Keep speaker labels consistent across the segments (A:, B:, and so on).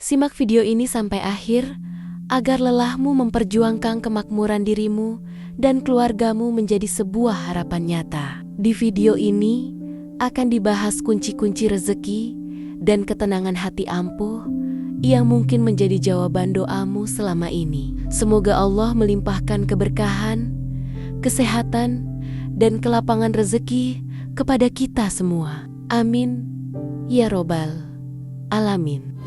A: Simak video ini sampai akhir, agar lelahmu memperjuangkan kemakmuran dirimu dan keluargamu menjadi sebuah harapan nyata. Di video ini, akan dibahas kunci-kunci rezeki dan ketenangan hati ampuh yang mungkin menjadi jawaban doamu selama ini. Semoga Allah melimpahkan keberkahan, kesehatan, dan kelapangan rezeki kepada kita semua. Amin. Ya Robbal Alamin.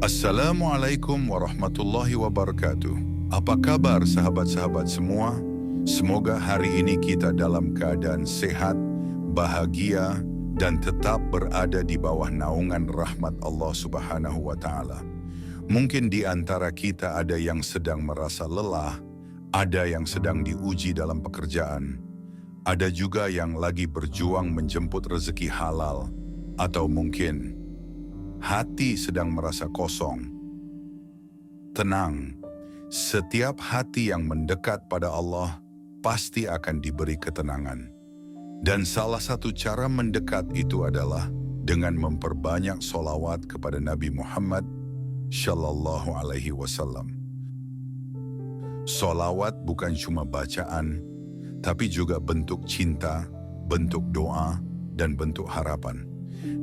B: Assalamualaikum warahmatullahi wabarakatuh. Apa kabar sahabat-sahabat semua? Semoga hari ini kita dalam keadaan sehat, bahagia, dan tetap berada di bawah naungan rahmat Allah Subhanahu wa Ta'ala. Mungkin di antara kita ada yang sedang merasa lelah, ada yang sedang diuji dalam pekerjaan, ada juga yang lagi berjuang menjemput rezeki halal, atau mungkin hati sedang merasa kosong. Tenang, setiap hati yang mendekat pada Allah pasti akan diberi ketenangan. Dan salah satu cara mendekat itu adalah dengan memperbanyak sholawat kepada Nabi Muhammad Shallallahu Alaihi Wasallam. Sholawat bukan cuma bacaan, tapi juga bentuk cinta, bentuk doa, dan bentuk harapan.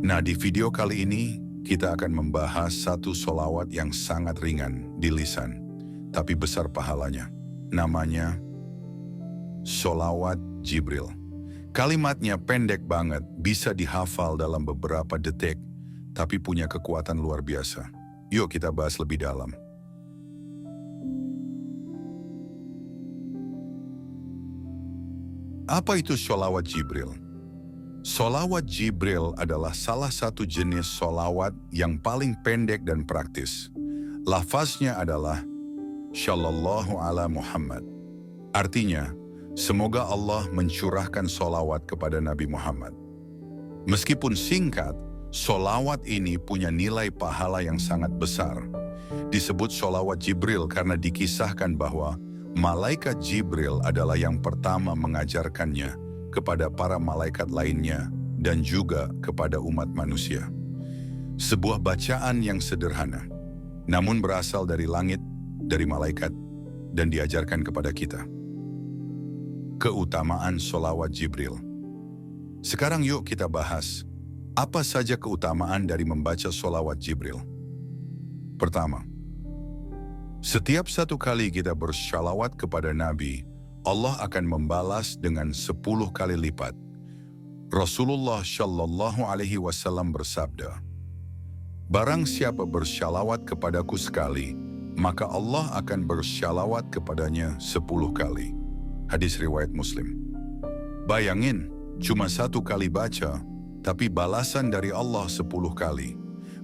B: Nah, di video kali ini kita akan membahas satu sholawat yang sangat ringan di lisan, tapi besar pahalanya. Namanya sholawat Jibril. Kalimatnya pendek banget, bisa dihafal dalam beberapa detik, tapi punya kekuatan luar biasa. Yuk kita bahas lebih dalam. Apa itu sholawat Jibril? Sholawat Jibril adalah salah satu jenis sholawat yang paling pendek dan praktis. Lafaznya adalah Shallallahu ala Muhammad. Artinya, semoga Allah mencurahkan sholawat kepada Nabi Muhammad. Meskipun singkat, sholawat ini punya nilai pahala yang sangat besar. Disebut sholawat Jibril karena dikisahkan bahwa malaikat Jibril adalah yang pertama mengajarkannya kepada para malaikat lainnya dan juga kepada umat manusia. Sebuah bacaan yang sederhana, namun berasal dari langit, dari malaikat, dan diajarkan kepada kita. Keutamaan sholawat Jibril. Sekarang yuk kita bahas, apa saja keutamaan dari membaca sholawat Jibril. Pertama, setiap satu kali kita bersholawat kepada Nabi, Allah akan membalas dengan 10 kali lipat. Rasulullah Shallallahu Alaihi Wasallam bersabda, "Barang siapa bersyalawat kepadaku sekali, maka Allah akan bersyalawat kepadanya 10 kali." Hadis riwayat Muslim. Bayangin, cuma 1 kali baca, tapi balasan dari Allah 10 kali.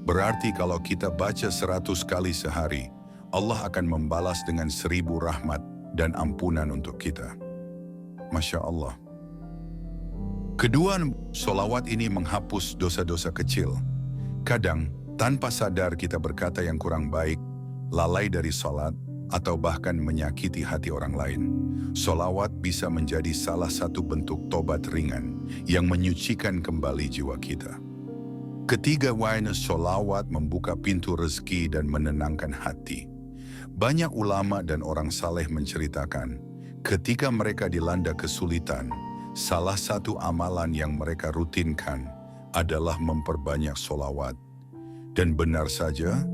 B: Berarti kalau kita baca 100 kali sehari, Allah akan membalas dengan 1000 rahmat dan ampunan untuk kita. Masya Allah. Kedua, sholawat ini menghapus dosa-dosa kecil. Kadang, tanpa sadar kita berkata yang kurang baik, lalai dari sholat, atau bahkan menyakiti hati orang lain. Sholawat bisa menjadi salah satu bentuk tobat ringan yang menyucikan kembali jiwa kita. Ketiga, sholawat membuka pintu rezeki dan menenangkan hati. Banyak ulama dan orang saleh menceritakan, ketika mereka dilanda kesulitan, salah satu amalan yang mereka rutinkan adalah memperbanyak sholawat. Dan benar saja,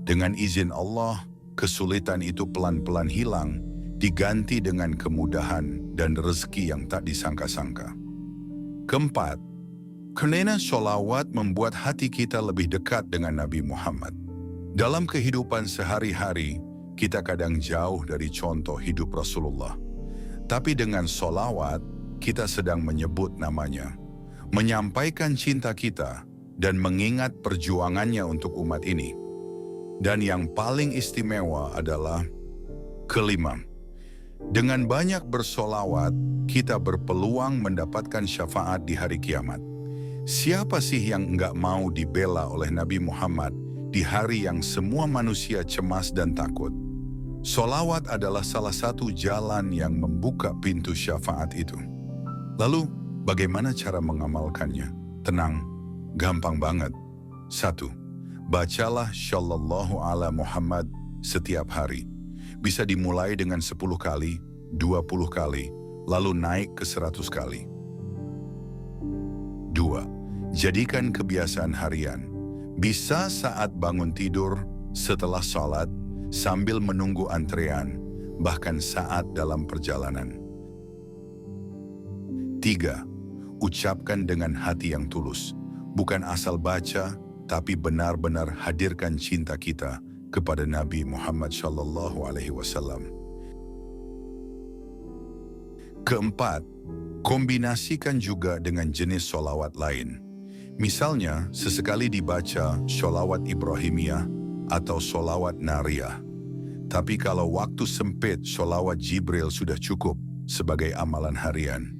B: dengan izin Allah, kesulitan itu pelan-pelan hilang, diganti dengan kemudahan dan rezeki yang tak disangka-sangka. Keempat, karena sholawat membuat hati kita lebih dekat dengan Nabi Muhammad. Dalam kehidupan sehari-hari, kita kadang jauh dari contoh hidup Rasulullah. Tapi dengan sholawat, kita sedang menyebut namanya, menyampaikan cinta kita, dan mengingat perjuangannya untuk umat ini. Dan yang paling istimewa adalah kelima, dengan banyak bersolawat, kita berpeluang mendapatkan syafaat di hari kiamat. Siapa sih yang enggak mau dibela oleh Nabi Muhammad di hari yang semua manusia cemas dan takut. Sholawat adalah salah satu jalan yang membuka pintu syafaat itu. Lalu, bagaimana cara mengamalkannya? Tenang, gampang banget. 1. Bacalah Shallallahu ala Muhammad setiap hari. Bisa dimulai dengan 10 kali, 20 kali, lalu naik ke 100 kali. 2. Jadikan kebiasaan harian. Bisa saat bangun tidur, setelah sholat, sambil menunggu antrean, bahkan saat dalam perjalanan. 3. Ucapkan dengan hati yang tulus. Bukan asal baca, tapi benar-benar hadirkan cinta kita kepada Nabi Muhammad SAW. Keempat, kombinasikan juga dengan jenis sholawat lain. Misalnya, sesekali dibaca sholawat Ibrahimiyah atau sholawat Nariyah. Tapi kalau waktu sempit, sholawat Jibril sudah cukup sebagai amalan harian.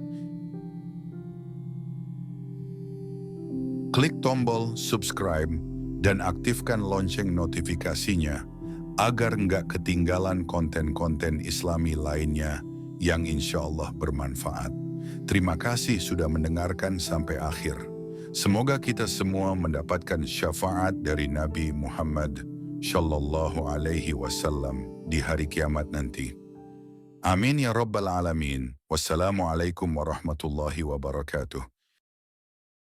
B: Klik tombol subscribe dan aktifkan lonceng notifikasinya agar nggak ketinggalan konten-konten Islami lainnya yang insya Allah bermanfaat. Terima kasih sudah mendengarkan sampai akhir. Semoga kita semua mendapatkan syafaat dari Nabi Muhammad Shallallahu Alaihi Wasallam di hari kiamat nanti. Amin ya Rabbal Alamin. Wassalamualaikum warahmatullahi wabarakatuh.